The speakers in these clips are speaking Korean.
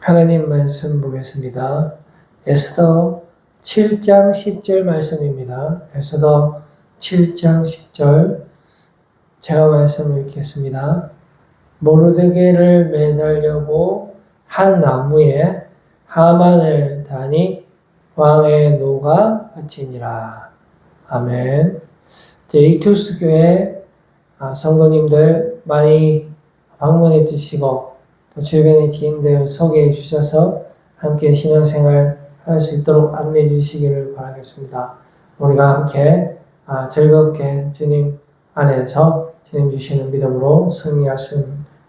하나님 말씀 보겠습니다. 에스더 7장 10절 말씀입니다. 에스더 7장 10절 제가 말씀을 읽겠습니다. 모르드게를 매달려고 한 나무에 하만을 다니 왕의 노가 그치니라. 아멘. 이투스 교회 성도님들 많이 방문해 주시고 또 주변의 지인들 소개해 주셔서 함께 신앙생활 할 수 있도록 안내해 주시기를 바라겠습니다. 우리가 함께 즐겁게 주님 안에서 주님 주시는 믿음으로 승리할 수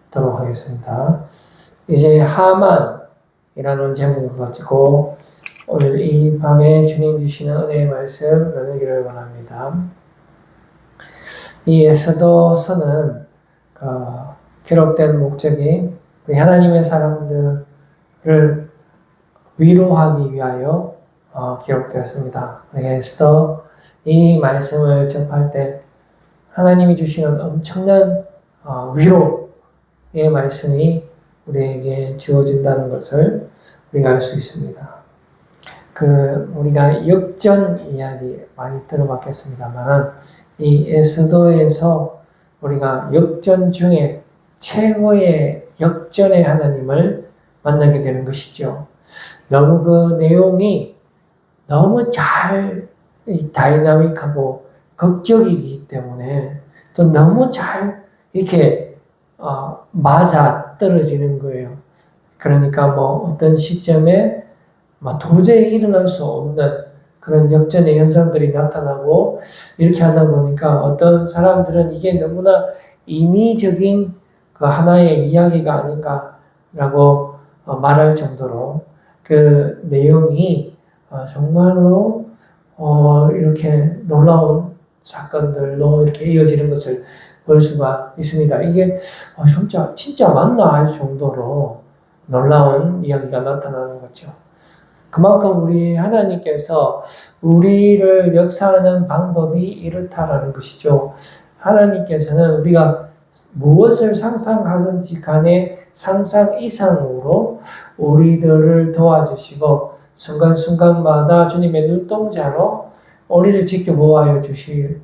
있도록 하겠습니다. 이제 하만이라는 제목을 가지고 오늘 이 밤에 주님 주시는 은혜의 말씀 나누기를 원합니다. 이 에스더서는 기록된 목적이 우리 하나님의 사람들을 위로하기 위하여 기록되었습니다. 에스더 이 말씀을 접할 때 하나님이 주시는 엄청난 위로의 말씀이 우리에게 주어진다는 것을 우리가 알 수 있습니다. 우리가 역전 이야기 많이 들어봤겠습니다만 이 에스더에서 우리가 역전 중에 최고의 역전의 하나님을 만나게 되는 것이죠. 너무 그 내용이 너무 잘 다이나믹하고 극적이기 때문에 또 너무 잘 이렇게 맞아 떨어지는 거예요. 그러니까 어떤 시점에 도저히 일어날 수 없는 그런 역전의 현상들이 나타나고 이렇게 하다 보니까 어떤 사람들은 이게 너무나 인위적인 그 하나의 이야기가 아닌가라고 말할 정도로 그 내용이 정말로 이렇게 놀라운 사건들로 이렇게 이어지는 것을 볼 수가 있습니다. 이게 진짜 맞나 할 정도로 놀라운 이야기가 나타나는 거죠. 그만큼 우리 하나님께서 우리를 역사하는 방법이 이렇다라는 것이죠. 하나님께서는 우리가 무엇을 상상하든지 간에 상상 이상으로 우리들을 도와주시고 순간순간마다 주님의 눈동자로 우리를 지켜보아여 주시는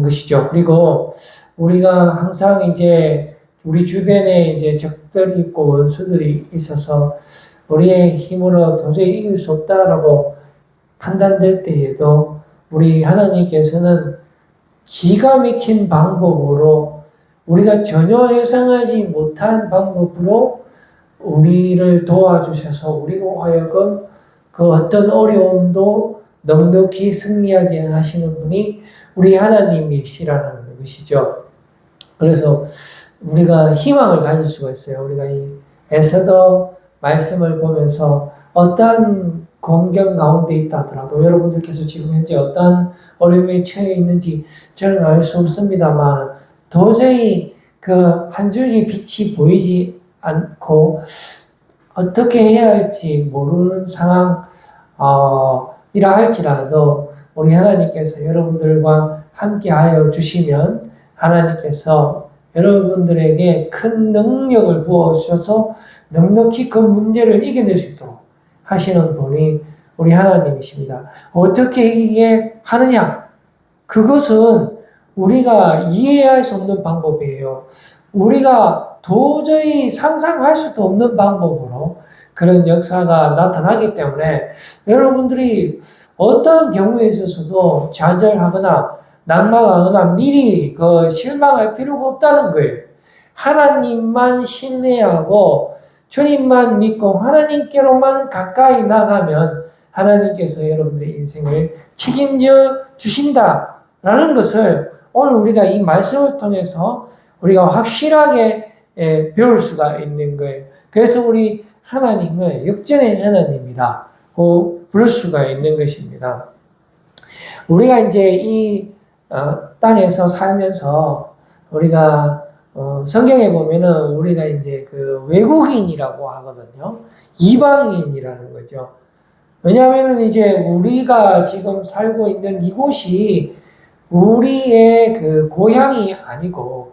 것이죠. 그리고 우리가 항상 이제 우리 주변에 이제 적들이 있고 원수들이 있어서 우리의 힘으로 도저히 이길 수 없다라고 판단될 때에도 우리 하나님께서는 기가 막힌 방법으로 우리가 전혀 예상하지 못한 방법으로 우리를 도와주셔서 우리로 하여금 그 어떤 어려움도 넉넉히 승리하게 하시는 분이 우리 하나님이시라는 것이죠. 그래서 우리가 희망을 가질 수가 있어요. 우리가 이 에스더 말씀을 보면서 어떠한 공경 가운데 있다 하더라도 여러분들께서 지금 현재 어떠한 어려움에 처해 있는지 저는 알 수 없습니다만 도저히 그 한 줄기 빛이 보이지 않고 어떻게 해야 할지 모르는 상황 이라 할지라도 우리 하나님께서 여러분들과 함께하여 주시면 하나님께서 여러분들에게 큰 능력을 부어주셔서 넉넉히 그 문제를 이겨낼 수 있도록 하시는 분이 우리 하나님이십니다. 어떻게 이게 하느냐? 그것은 우리가 이해할 수 없는 방법이에요. 우리가 도저히 상상할 수도 없는 방법으로 그런 역사가 나타나기 때문에 여러분들이 어떤 경우에 있어서도 좌절하거나 낙망하거나 미리 실망할 필요가 없다는 거예요. 하나님만 신뢰하고 주님만 믿고 하나님께로만 가까이 나가면 하나님께서 여러분들의 인생을 책임져 주신다라는 것을 오늘 우리가 이 말씀을 통해서 우리가 확실하게 배울 수가 있는 거예요. 그래서 우리 하나님을 역전의 하나님이라고 부를 수가 있는 것입니다. 우리가 이제 이 땅에서 살면서 우리가 성경에 보면은 우리가 이제 그 외국인이라고 하거든요. 이방인이라는 거죠. 왜냐하면은 이제 우리가 지금 살고 있는 이곳이 우리의 그 고향이 아니고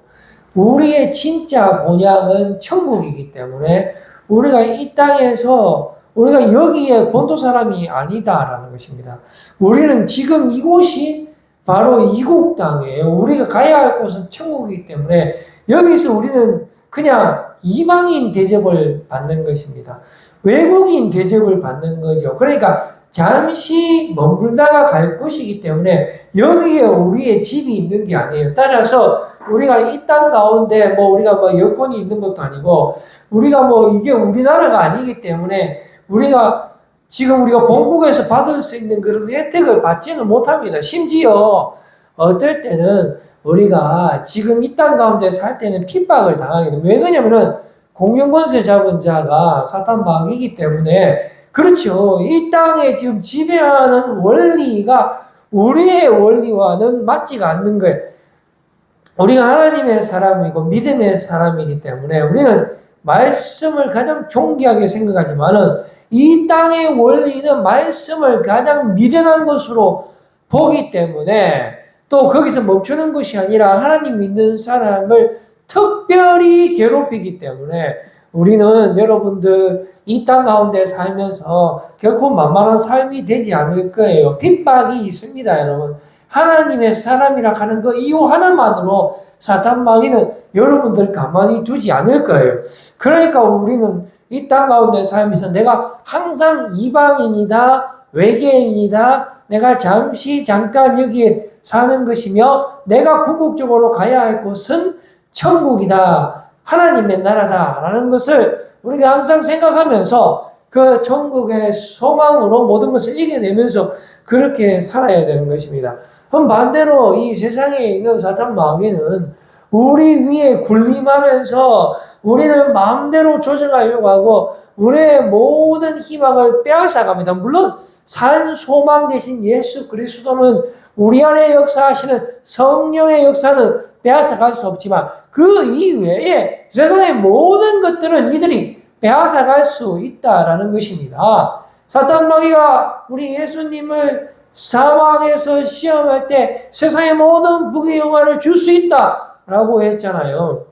우리의 진짜 본향은 천국이기 때문에 우리가 이 땅에서 우리가 여기에 본토 사람이 아니다라는 것입니다. 우리는 지금 이곳이 바로 이국 땅이에요. 우리가 가야 할 곳은 천국이기 때문에 여기서 우리는 그냥 이방인 대접을 받는 것입니다. 외국인 대접을 받는 거죠. 그러니까 잠시 머물다가 갈 곳이기 때문에 여기에 우리의 집이 있는 게 아니에요. 따라서 우리가 이 땅 가운데 우리가 여권이 있는 것도 아니고 우리가 이게 우리나라가 아니기 때문에 우리가 지금 우리가 본국에서 받을 수 있는 그런 혜택을 받지는 못합니다. 심지어 어떨 때는 우리가 지금 이 땅 가운데 살 때는 핍박을 당하게 됩니다. 왜 그러냐면은 공영권세 잡은 자가 사탄 마귀이기 때문에 그렇죠. 이 땅에 지금 지배하는 원리가 우리의 원리와는 맞지가 않는 거예요. 우리가 하나님의 사람이고 믿음의 사람이기 때문에 우리는 말씀을 가장 존귀하게 생각하지만은 이 땅의 원리는 말씀을 가장 미련한 것으로 보기 때문에 또 거기서 멈추는 것이 아니라 하나님 믿는 사람을 특별히 괴롭히기 때문에 우리는 여러분들 이 땅 가운데 살면서 결코 만만한 삶이 되지 않을 거예요. 핍박이 있습니다, 여러분. 하나님의 사람이라 하는 그 이유 하나만으로 사탄 마귀는 여러분들 가만히 두지 않을 거예요. 그러니까 우리는 이 땅 가운데 살면서 내가 항상 이방인이다, 외계인이다, 내가 잠깐 여기에 사는 것이며 내가 궁극적으로 가야 할 곳은 천국이다, 하나님의 나라다라는 것을 우리가 항상 생각하면서 그 천국의 소망으로 모든 것을 이겨내면서 그렇게 살아야 되는 것입니다. 그럼 반대로 이 세상에 있는 사탄 마귀는 우리 위에 군림하면서 우리를 마음대로 조정하려고 하고 우리의 모든 희망을 빼앗아갑니다. 물론 산 소망 대신 예수 그리스도는 우리 안에 역사하시는 성령의 역사는 빼앗아갈 수 없지만 그 이외에 세상의 모든 것들은 이들이 빼앗아갈 수 있다라는 것입니다. 사탄 마귀가 우리 예수님을 사망에서 시험할 때 세상의 모든 부귀 영화를 줄 수 있다라고 했잖아요.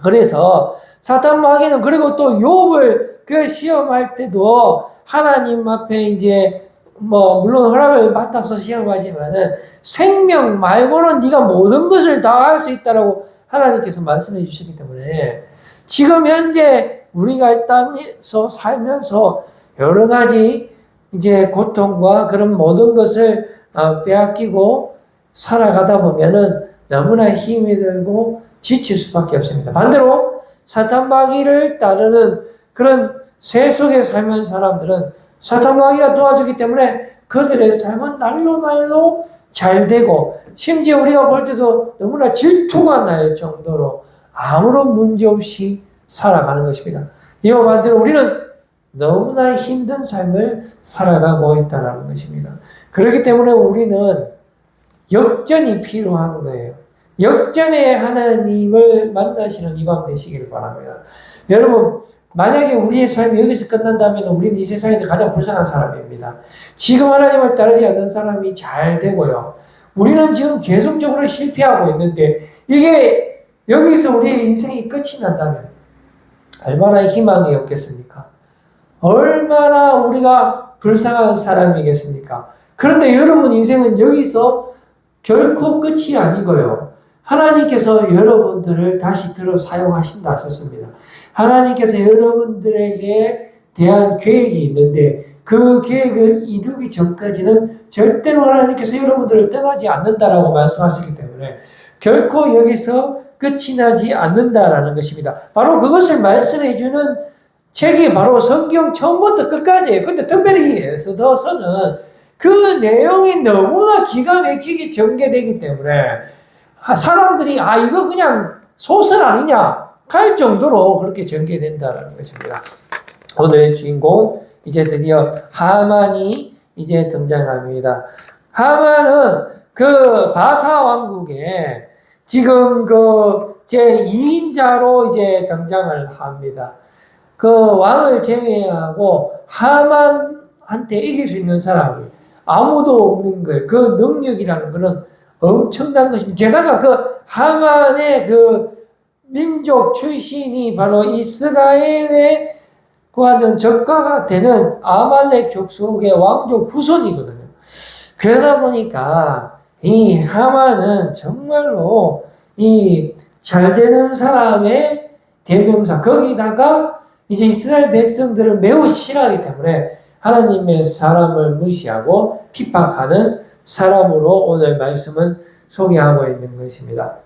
그래서 사탄 마귀는 그리고 또 욥을 그 시험할 때도 하나님 앞에 이제 물론 허락을 받아서 시험하지만은 생명 말고는 네가 모든 것을 다 할 수 있다라고 하나님께서 말씀해 주시기 때문에 지금 현재 우리가 이 땅에서 살면서 여러 가지 이제 고통과 그런 모든 것을 빼앗기고 살아가다 보면은 너무나 힘이 들고 지칠 수밖에 없습니다. 반대로 사탄 마귀를 따르는 그런 세속에 살면 사람들은 사탄 마귀가 도와주기 때문에 그들의 삶은 날로 잘 되고 심지어 우리가 볼 때도 너무나 질투가 날 정도로 아무런 문제 없이 살아가는 것입니다. 이와 반대로 우리는 너무나 힘든 삶을 살아가고 있다는 것입니다. 그렇기 때문에 우리는 역전이 필요한 거예요. 역전의 하나님을 만나시는 이 밤 되시기를 바랍니다. 여러분, 만약에 우리의 삶이 여기서 끝난다면 우리는 이 세상에서 가장 불쌍한 사람입니다. 지금 하나님을 따르지 않는 사람이 잘 되고요. 우리는 지금 계속적으로 실패하고 있는데 이게 여기서 우리의 인생이 끝이 난다면 얼마나 희망이 없겠습니까? 얼마나 우리가 불쌍한 사람이겠습니까? 그런데 여러분 인생은 여기서 결코 끝이 아니고요. 하나님께서 여러분들을 다시 들어 사용하신다 하셨습니다. 하나님께서 여러분들에게 대한 계획이 있는데 그 계획을 이루기 전까지는 절대로 하나님께서 여러분들을 떠나지 않는다라고 말씀하시기 때문에 결코 여기서 끝이 나지 않는다라는 것입니다. 바로 그것을 말씀해주는 책이 바로 성경 처음부터 끝까지예요. 근데 특별히 에스더서는 그 내용이 너무나 기가 막히게 전개되기 때문에 사람들이 이거 그냥 소설 아니냐 할 정도로 그렇게 전개된다는 것입니다. 오늘의 주인공 이제 드디어 하만이 이제 등장합니다. 하만은 그 바사 왕국에 지금 그 제2인자로 이제 등장을 합니다. 그 왕을 제외하고 하만한테 이길 수 있는 사람이 아무도 없는 거예요. 그 능력이라는 것은 엄청난 것입니다. 게다가 그 하만의 그 민족 출신이 바로 이스라엘의 하는 적가가 되는 아말렉 족속의 왕족 후손이거든요. 그러다 보니까 이 하만은 정말로 이 잘되는 사람의 대명사, 거기다가 이제 이스라엘 백성들을 매우 싫어하기 때문에 하나님의 사람을 무시하고 핍박하는 사람으로 오늘 말씀은 소개하고 있는 것입니다.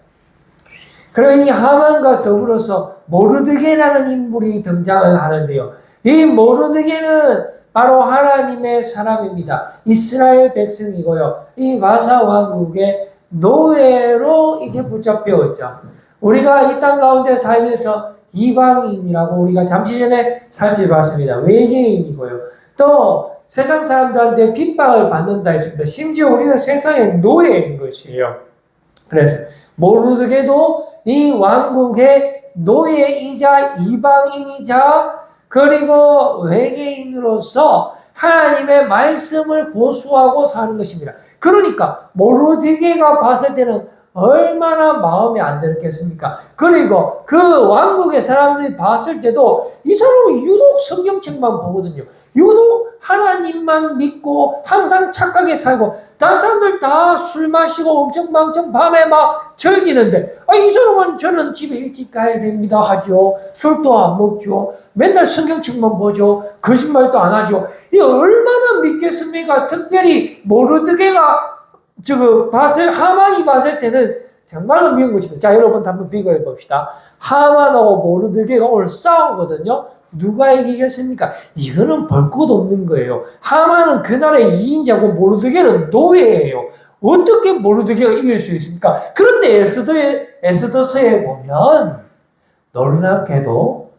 그리고 이 하만과 더불어서 모르드게라는 인물이 등장을 하는데요. 이 모르드게는 바로 하나님의 사람입니다. 이스라엘 백성이고요. 이 바사 왕국의 노예로 이제 붙잡혀왔죠. 우리가 이 땅 가운데 살면서 이방인이라고 우리가 잠시 전에 살펴봤습니다. 외계인이고요. 또 세상 사람들한테 핍박을 받는다 했습니다. 심지어 우리는 세상의 노예인 것이에요. 그래서 모르드게도 이 왕국의 노예이자 이방인이자 그리고 외계인으로서 하나님의 말씀을 고수하고 사는 것입니다. 그러니까 모르드게가 봤을 때는 얼마나 마음이 안 들었겠습니까? 그리고 그 왕국의 사람들이 봤을 때도 이 사람은 유독 성경책만 보거든요. 유독 하나님만 믿고 항상 착하게 살고 다른 사람들 다 술 마시고 엄청 밤에 막 즐기는데 이 사람은 저는 집에 일찍 가야 됩니다 하죠. 술도 안 먹죠. 맨날 성경책만 보죠. 거짓말도 안 하죠. 이 얼마나 믿겠습니까? 특별히 모르드게가 하만이 봤을 때는 정말로 미운 것입니다. 자, 여러분 한번 비교해 봅시다. 하만하고 모르드게가 오늘 싸우거든요. 누가 이기겠습니까? 이거는 볼 것 없는 거예요. 하만은 그 나라의 2인자고 모르드게는 노예예요. 어떻게 모르드게가 이길 수 있습니까? 그런데 에스더서에 보면 놀랍게도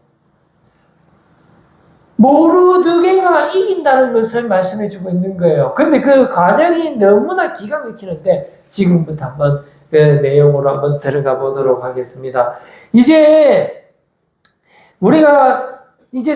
모르드게가 이긴다는 것을 말씀해주고 있는 거예요. 근데 그 과정이 너무나 기가 막히는데 지금부터 한번 그 내용으로 한번 들어가 보도록 하겠습니다. 우리가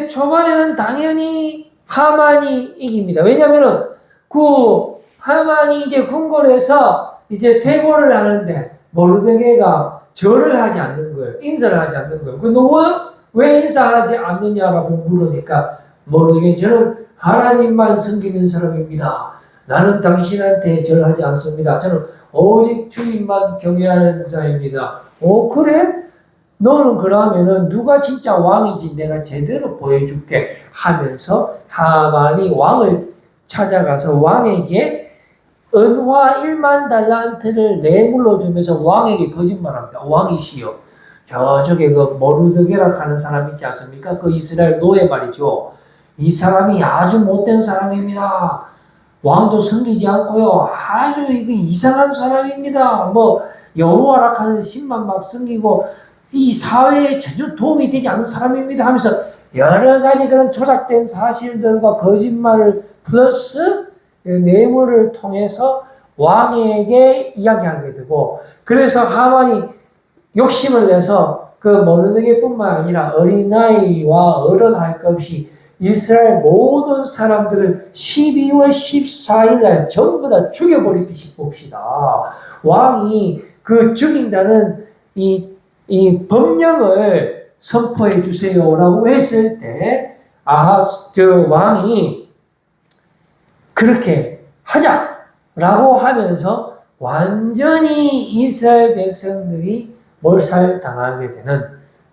초반에는 당연히 하만이 이깁니다. 왜냐면은 그 하만이 궁궐에서 대궐을 하는데 모르드게가 절을 하지 않는 거예요. 인사를 하지 않는 거예요. 너 왜 인사하지 않느냐라고 물으니까 모르게 저는 하나님만 섬기는 사람입니다. 나는 당신한테 절하지 않습니다. 저는 오직 주님만 경외하는 자입니다. 그래? 너는 그러면은 누가 진짜 왕인지 내가 제대로 보여줄게 하면서 하만이 왕을 찾아가서 왕에게 은화 1만 달란트를 뇌물로 주면서 왕에게 거짓말합니다. 왕이시여. 저쪽에 그 모르드게라 하는 사람 있지 않습니까? 그 이스라엘 노예 말이죠. 이 사람이 아주 못된 사람입니다. 왕도 섬기지 않고요. 아주 이상한 사람입니다. 여호와라 하는 신만 막 섬기고 이 사회에 전혀 도움이 되지 않는 사람입니다 하면서 여러 가지 그런 조작된 사실들과 거짓말을 플러스 뇌물을 통해서 왕에게 이야기하게 되고 그래서 하만이 욕심을 내서 그 모르드게뿐만 아니라 어린아이와 어른 할 것 없이 이스라엘 모든 사람들을 12월 14일 날 전부 다 죽여버리듯이 봅시다. 왕이 그 죽인다는 이 법령을 선포해 주세요라고 했을 때 왕이 그렇게 하자라고 하면서 완전히 이스라엘 백성들이 몰살당하게 되는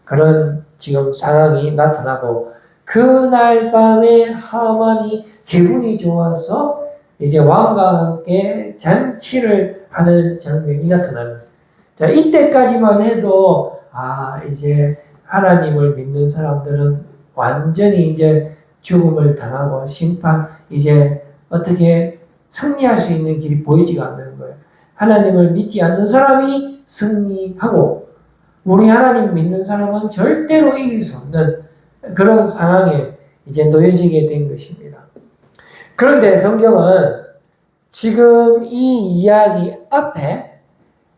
그런 지금 상황이 나타나고 그날 밤에 하만이 기분이 좋아서 왕과 함께 잔치를 하는 장면이 나타납니다. 자, 이때까지만 해도 하나님을 믿는 사람들은 완전히 죽음을 당하고 심판 어떻게 승리할 수 있는 길이 보이지가 않는 거예요. 하나님을 믿지 않는 사람이 승리하고 우리 하나님 믿는 사람은 절대로 이길 수 없는 그런 상황에 놓여지게 된 것입니다. 그런데 성경은 지금 이 이야기 앞에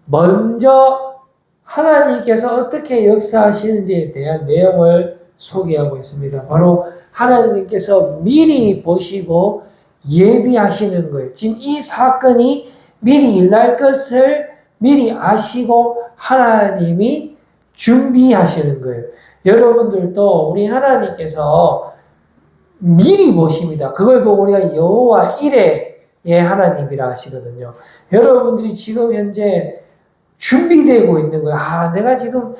먼저 하나님께서 어떻게 역사하시는지에 대한 내용을 소개하고 있습니다. 바로 하나님께서 미리 보시고 예비하시는 거예요. 지금 이 사건이 미리 일어날 것을 미리 아시고 하나님이 준비하시는 거예요. 여러분들도 우리 하나님께서 미리 보십니다. 그걸 보고 우리가 여호와 이레의 하나님이라 하시거든요. 여러분들이 지금 현재 준비되고 있는 거예요. 내가 지금,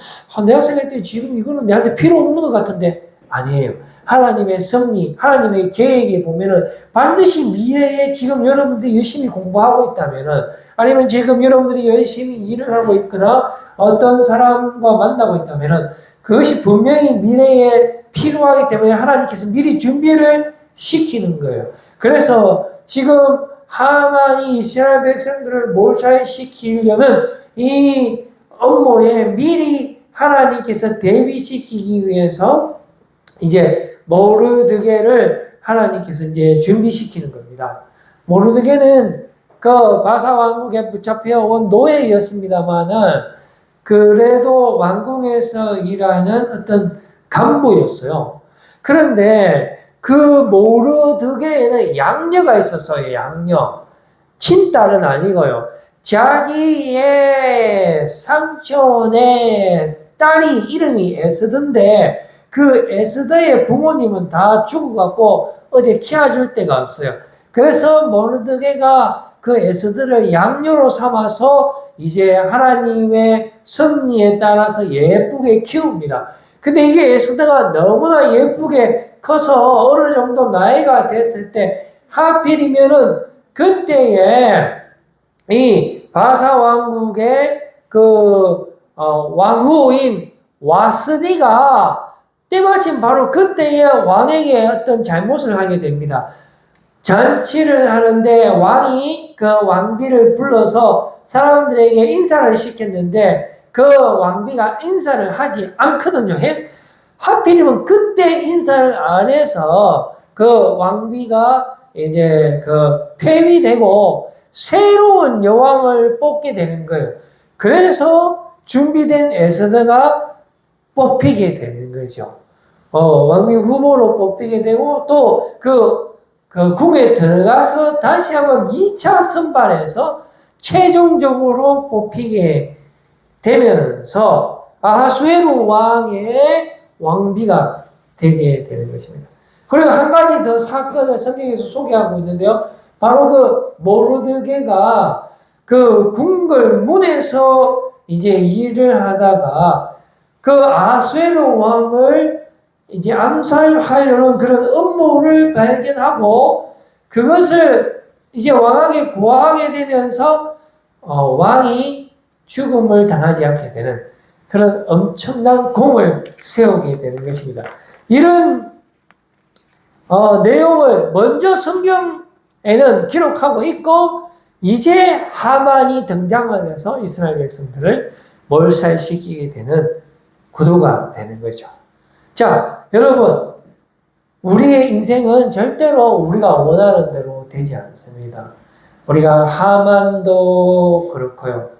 내가 생각할 때 지금 이거는 내한테 필요 없는 것 같은데, 아니에요. 하나님의 섭리, 하나님의 계획에 보면은 반드시 미래에 지금 여러분들이 열심히 공부하고 있다면은, 아니면 지금 여러분들이 열심히 일을 하고 있거나 어떤 사람과 만나고 있다면은, 그것이 분명히 미래에 필요하기 때문에 하나님께서 미리 준비를 시키는 거예요. 그래서 지금 하만이 이스라엘 백성들을 몰살시키려는 이 업무에 미리 하나님께서 대비시키기 위해서 이제 모르드게를 하나님께서 이제 준비시키는 겁니다. 모르드게는 그 바사 왕국에 붙잡혀온 노예였습니다만은 그래도 왕궁에서 일하는 어떤 간부였어요. 그런데 그 모르드게에는 양녀가 있었어요. 양녀. 친딸은 아니고요. 자기의 삼촌의 딸이 이름이 에스더인데 그 에스더의 부모님은 다 죽어갖고 어디 키워줄 데가 없어요. 그래서 모르드게가 그 에스더를 양녀로 삼아서 이제 하나님의 섭리에 따라서 예쁘게 키웁니다. 근데 이게 에스더가 너무나 예쁘게 커서 어느 정도 나이가 됐을 때 하필이면은 그때에 이 바사 왕국의 왕후인 와스디가 때마침 바로 그때에 왕에게 어떤 잘못을 하게 됩니다. 잔치를 하는데 왕이 그 왕비를 불러서 사람들에게 인사를 시켰는데 그 왕비가 인사를 하지 않거든요. 하필이면 그때 인사를 안 해서 그 왕비가 이제 폐위되고 새로운 여왕을 뽑게 되는 거예요. 그래서 준비된 에스더가 뽑히게 되는 거죠. 왕비 후보로 뽑히게 되고 또 그 궁에 들어가서 다시 한번 2차 선발해서 최종적으로 뽑히게 되면서 아하수에로 왕의 왕비가 되게 되는 것입니다. 그리고 한 가지 더 사건을 성경에서 소개하고 있는데요. 바로 그 모르드게가 그 궁궐 문에서 이제 일을 하다가 그 아하수에로 왕을 이제 암살하려는 그런 음모를 발견하고 그것을 이제 왕에게 고하게 되면서 왕이 죽음을 당하지 않게 되는 그런 엄청난 공을 세우게 되는 것입니다. 이런 내용을 먼저 성경에는 기록하고 있고 이제 하만이 등장을 해서 이스라엘 백성들을 몰살시키게 되는 구도가 되는 거죠. 자, 여러분, 우리의 인생은 절대로 우리가 원하는 대로 되지 않습니다. 우리가 하만도 그렇고요.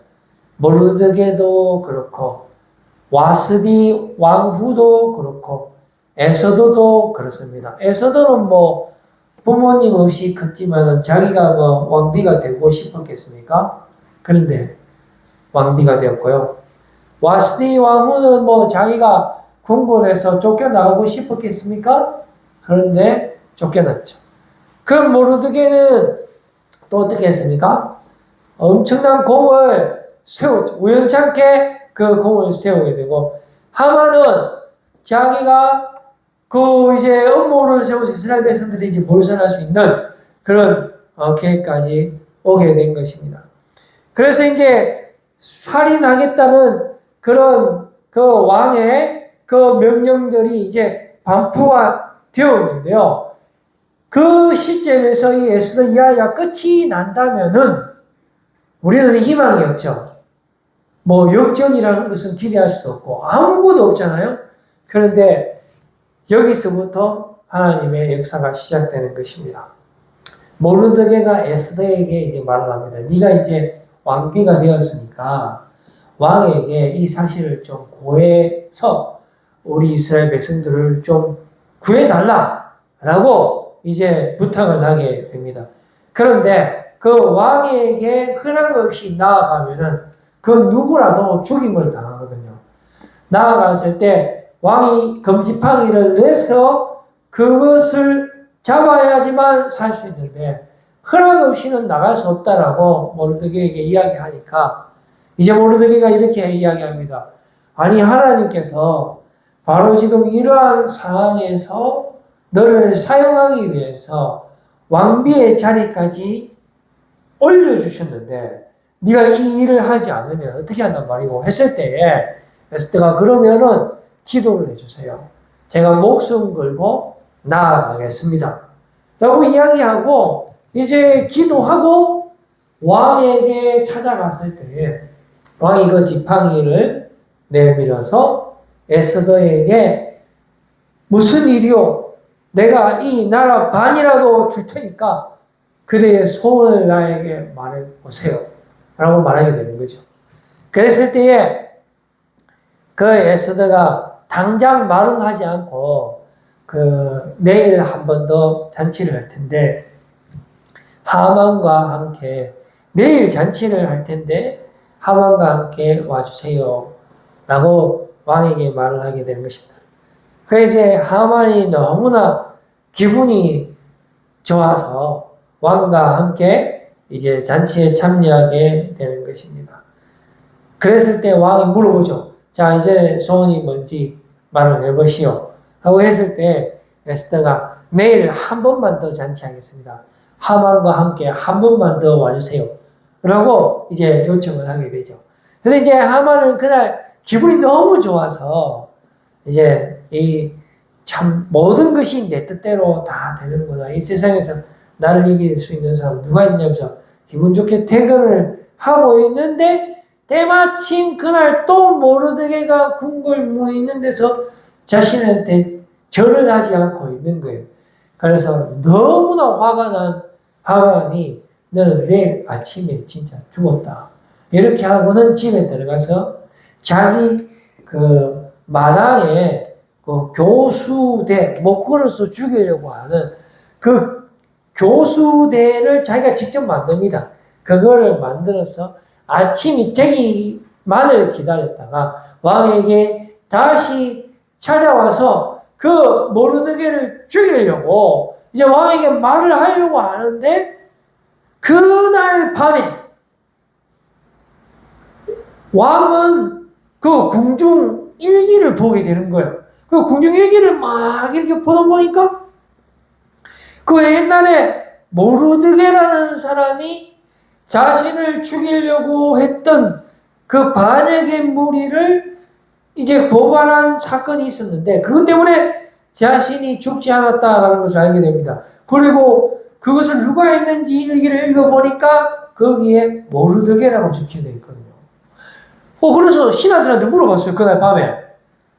모르드게도 그렇고 와스디 왕후도 그렇고 에서도도 그렇습니다. 에서도는 뭐 부모님 없이 컸지만 자기가 뭐 왕비가 되고 싶었겠습니까? 그런데 왕비가 되었고요. 와스디 왕후는 뭐 자기가 궁궐에서 쫓겨나가고 싶었겠습니까? 그런데 쫓겨났죠. 그 모르드게는 또 어떻게 했습니까? 엄청난 공을 세웠죠. 우연찮게 그 공을 세우게 되고 하만은 자기가 그 이제 음모를 세워서 이스라엘 백성들이 이제 몰살할 수 있는 그런 계획까지 오게 된 것입니다. 그래서 이제 살인하겠다는 그런 그 왕의 그 명령들이 이제 반포가 되었는데요. 그 시점에서 이 에스더 이야기가 끝이 난다면은 우리는 희망이 없죠. 뭐 역전이라는 것은 기대할 수도 없고 아무것도 없잖아요. 그런데 여기서부터 하나님의 역사가 시작되는 것입니다. 모르드게가 에스더에게 이제 말을 합니다. 네가 이제 왕비가 되었으니까 왕에게 이 사실을 좀 고해서 우리 이스라엘 백성들을 좀 구해달라라고 이제 부탁을 하게 됩니다. 그런데 그 왕에게 허락 없이 나아가면은 그 누구라도 죽임을 당하거든요. 나아갔을 때 왕이 금지팡이를 내서 그것을 잡아야지만 살 수 있는데 허락 없이는 나갈 수 없다라고 모르드게에게 이야기하니까 이제 모르드게가 이렇게 이야기합니다. 아니 하나님께서 바로 지금 이러한 상황에서 너를 사용하기 위해서 왕비의 자리까지 올려주셨는데 네가 이 일을 하지 않으면 어떻게 한단 말이고 했을 때에 에스더가 그러면은 기도를 해주세요. 제가 목숨 걸고 나아가겠습니다. 라고 이야기하고 이제 기도하고 왕에게 찾아갔을 때에 왕이 그 지팡이를 내밀어서 에스더에게 무슨 일이요? 내가 이 나라 반이라도 줄 테니까 그대의 소원을 나에게 말해보세요. 라고 말하게 되는 거죠. 그랬을 때에 그 에스더가 당장 말은 하지 않고 내일 한 번 더 잔치를 할 텐데 하만과 함께 내일 잔치를 할 텐데 하만과 함께 와주세요. 라고 왕에게 말을 하게 되는 것입니다. 그래서 이제 하만이 너무나 기분이 좋아서 왕과 함께 이제 잔치에 참여하게 되는 것입니다. 그랬을 때 왕이 물어보죠. 자, 이제 소원이 뭔지 말을 해보시오. 하고 했을 때 에스더가 내일 한 번만 더 잔치하겠습니다. 하만과 함께 한 번만 더 와주세요. 라고 이제 요청을 하게 되죠. 근데 이제 하만은 그날 기분이 너무 좋아서 이제 참 모든 것이 내 뜻대로 다 되는구나. 이 세상에서 나를 이길 수 있는 사람 누가 있냐면서 기분 좋게 퇴근을 하고 있는데 때마침 그날 또 모르드게가 궁궐문에 있는 데서 자신한테 절을 하지 않고 있는 거예요. 그래서 너무나 화가 난 하만이 너는 내일 아침에 진짜 죽었다. 이렇게 하고는 집에 들어가서 자기 그 마당에 그 교수대 못 걸어서 죽이려고 하는 그 교수대를 자기가 직접 만듭니다. 그거를 만들어서 아침이 되기만을 기다렸다가 왕에게 다시 찾아와서 그 모르드게를 죽이려고 이제 왕에게 말을 하려고 하는데 그날 밤에 왕은 그 궁중 일기를 보게 되는 거예요. 그 궁중 일기를 막 이렇게 보다 보니까 그 옛날에 모르드게라는 사람이 자신을 죽이려고 했던 그 반역의 무리를 이제 고발한 사건이 있었는데 그것 때문에 자신이 죽지 않았다라는 것을 알게 됩니다. 그리고 그것을 누가 했는지 일기를 읽어보니까 거기에 모르드게라고 적혀져 있거든요. 그래서 신하들한테 물어봤어요. 그날 밤에.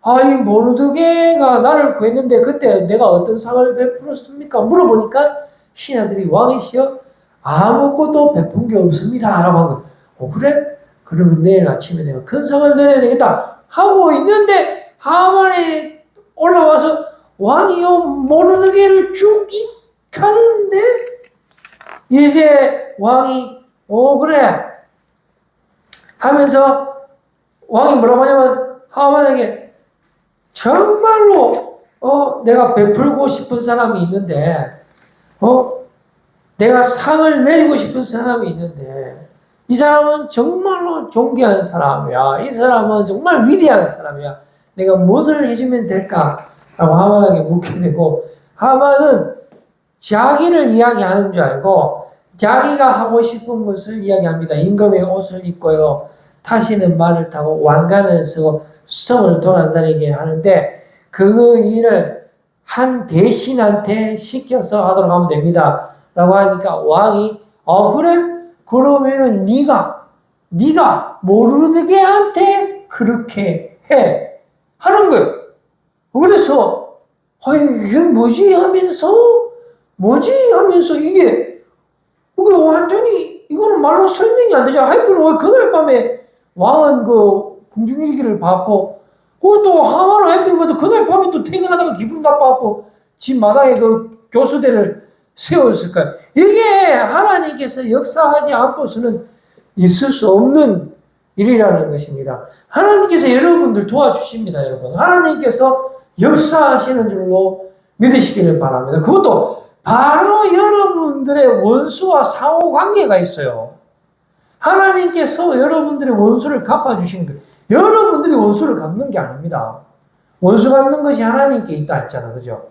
이 모르드게가 나를 구했는데 그때 내가 어떤 상을 베풀었습니까? 물어보니까 신하들이 왕이시여 아무것도 베푼 게 없습니다. 라고 한 거예요. 그래? 그러면 내일 아침에 내가 큰 상을 내야 되겠다. 하고 있는데 하만이 올라와서 왕이요 모르드게를 죽이하는데 이제 왕이 그래 하면서 왕이 뭐라고 하냐면 하만에게 정말로 내가 베풀고 싶은 사람이 있는데 내가 상을 내리고 싶은 사람이 있는데 이 사람은 정말로 존귀한 사람이야. 이 사람은 정말 위대한 사람이야. 내가 무엇을 해주면 될까? 라고 하만에게 묻게 되고 하만은 자기를 이야기하는 줄 알고 자기가 하고 싶은 것을 이야기합니다. 임금의 옷을 입고요. 타시는 말을 타고 왕관을 쓰고 성을 돌아다니게 하는데 그 일을 한 대신한테 시켜서 하도록 하면 됩니다. 라고 하니까 왕이 그래? 그러면은 네가 모르드게한테 그렇게 해 하는 거예요. 그래서 이게 뭐지 하면서 이게 완전히 이거는 말로 설명이 안 되잖아. 그럼 그날 밤에 왕은 그 궁중일기를 받고 그것도 하마로 해피면도 그날 밤에 또 퇴근하다가 기분 나빠갖고 집 마당에 그 교수대를 세웠을 거야. 이게 하나님께서 역사하지 않고서는 있을 수 없는 일이라는 것입니다. 하나님께서 여러분들 도와주십니다, 여러분. 하나님께서 역사하시는 줄로 믿으시기를 바랍니다. 그것도 바로 여러분들의 원수와 상호 관계가 있어요. 하나님께서 여러분들의 원수를 갚아주시는 거예요. 여러분들이 원수를 갚는 게 아닙니다. 원수 갚는 것이 하나님께 있다 했잖아. 그죠?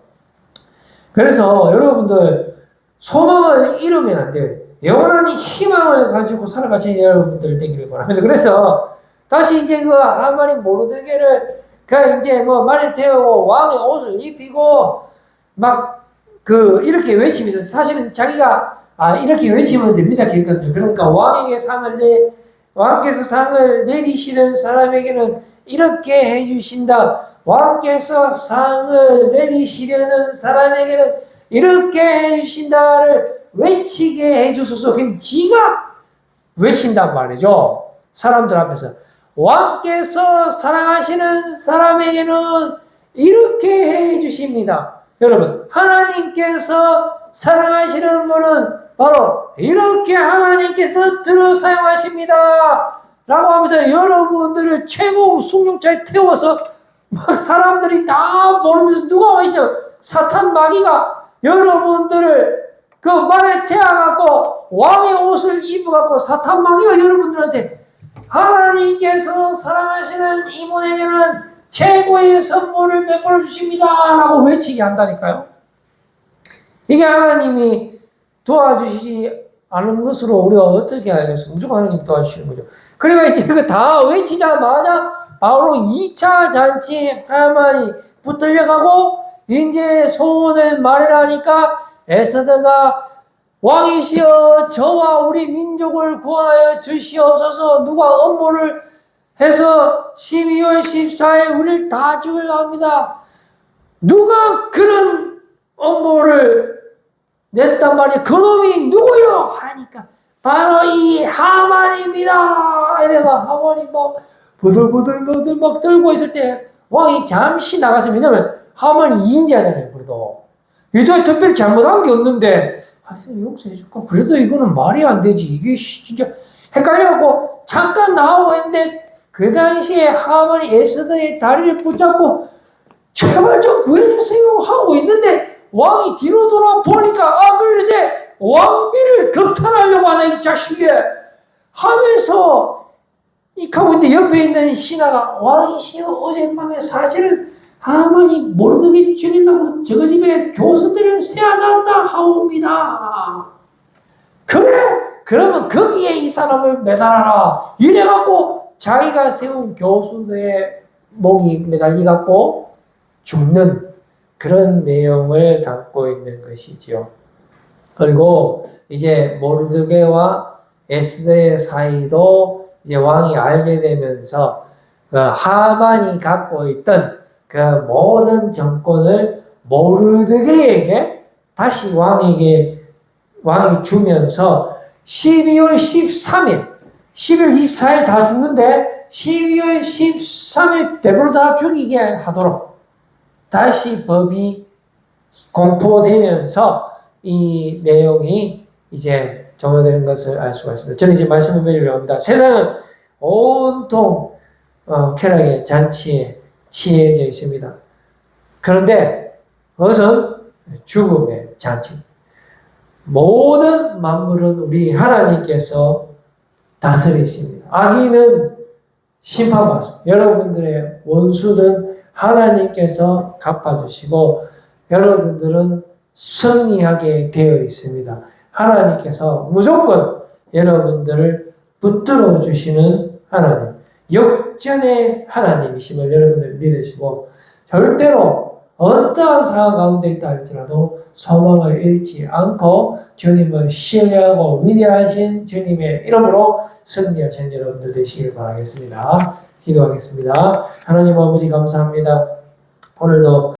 그래서 여러분들 소망을 잃으면 안 돼요. 영원한 희망을 가지고 살아가시는 여러분들 되기를 바랍니다. 그래서 다시 이제 그 하만이 모르드게를 이제 뭐 말을 태우고 왕의 옷을 입히고 막 이렇게 외칩니다. 사실은 자기가 이렇게 외치면 됩니다. 그러니까 왕께서 상을 내리시는 사람에게는 이렇게 해주신다. 왕께서 상을 내리시려는 사람에게는 이렇게 해주신다를 외치게 해주소서. 그럼 지가 외친단 말이죠. 사람들 앞에서. 왕께서 사랑하시는 사람에게는 이렇게 해주십니다. 여러분, 하나님께서 사랑하시는 분은 바로 이렇게 하나님께서 들어 사용하십니다. 라고 하면서 여러분들을 최고 숭늉차에 태워서 막 사람들이 다 보는 데서 누가 와있냐? 사탄 마귀가 여러분들을 그 말에 태워갖고 왕의 옷을 입어갖고 사탄 마귀가 여러분들한테 하나님께서 사랑하시는 이분에게는 최고의 선물을 베풀어 주십니다. 라고 외치게 한다니까요. 이게 하나님이 도와주시지 않은 것으로 우리가 어떻게 알겠어? 무조건 하나님이 도와주시는 거죠. 그러니까 이제 이거 다 외치자마자 바로 2차 잔치에 하만이 붙들려가고 이제 소원을 말하니까 에스더가 왕이시여 저와 우리 민족을 구하여 주시옵소서. 누가 음모를 해서 12월 14일 우리를 다 죽으려 합니다. 누가 그런 음모를 냈단 말이에요. 그놈이 누구요? 하니까 바로 이 하만입니다. 이래가 하만이 막 부들부들 막 들고 있을 때 왕이 잠시 나가서, 왜냐면 하만이 2인자잖아요. 그래도 이도 특별히 잘못한 게 없는데 용서해줄까? 그래도 이거는 말이 안 되지. 이게 진짜 헷갈려갖고 잠깐 나오고 있는데 그 당시에 하만이 에스더의 다리를 붙잡고 제발 좀 구해주세요 하고 있는데 왕이 뒤로 돌아 보니까 글쎄 왕비를 극탈하려고 하네 이 자식이 하면서 하고 있는데 옆에 있는 신하가 왕이시여 어젯밤에 사실은 하만이 모르게 죽인다고 저거 집에 교수들을 세워놨다 하옵니다. 그래? 그러면 거기에 이 사람을 매달아라. 이래갖고 자기가 세운 교수들의 목이 매달리갖고 죽는 그런 내용을 담고 있는 것이지요. 그리고 이제 모르드게와 에스더의 사이도 이제 왕이 알게 되면서 그 하만이 갖고 있던 그 모든 정권을 모르드게에게 다시 왕이 주면서 12월 13일, 11월 24일 다 죽는데 12월 13일 대부로 다 죽이게 하도록 다시 법이 공포되면서 이 내용이 이제 종료되는 것을 알 수가 있습니다. 저는 이제 말씀을 드리려고 합니다. 세상은 온통 쾌락의 잔치에 취해져 있습니다. 그런데 그것은 죽음의 잔치. 모든 만물은 우리 하나님께서 다스리십니다. 악인은 심판받습니다. 여러분들의 원수는 하나님께서 갚아주시고 여러분들은 승리하게 되어 있습니다. 하나님께서 무조건 여러분들을 붙들어 주시는 하나님, 역전의 하나님이심을 여러분들 믿으시고 절대로 어떠한 상황 가운데 있다 할지라도 소망을 잃지 않고 주님을 신뢰하고 위대하신 주님의 이름으로 승리하신 여러분들 되시길 바라겠습니다. 기도하겠습니다. 하나님 아버지 감사합니다. 오늘도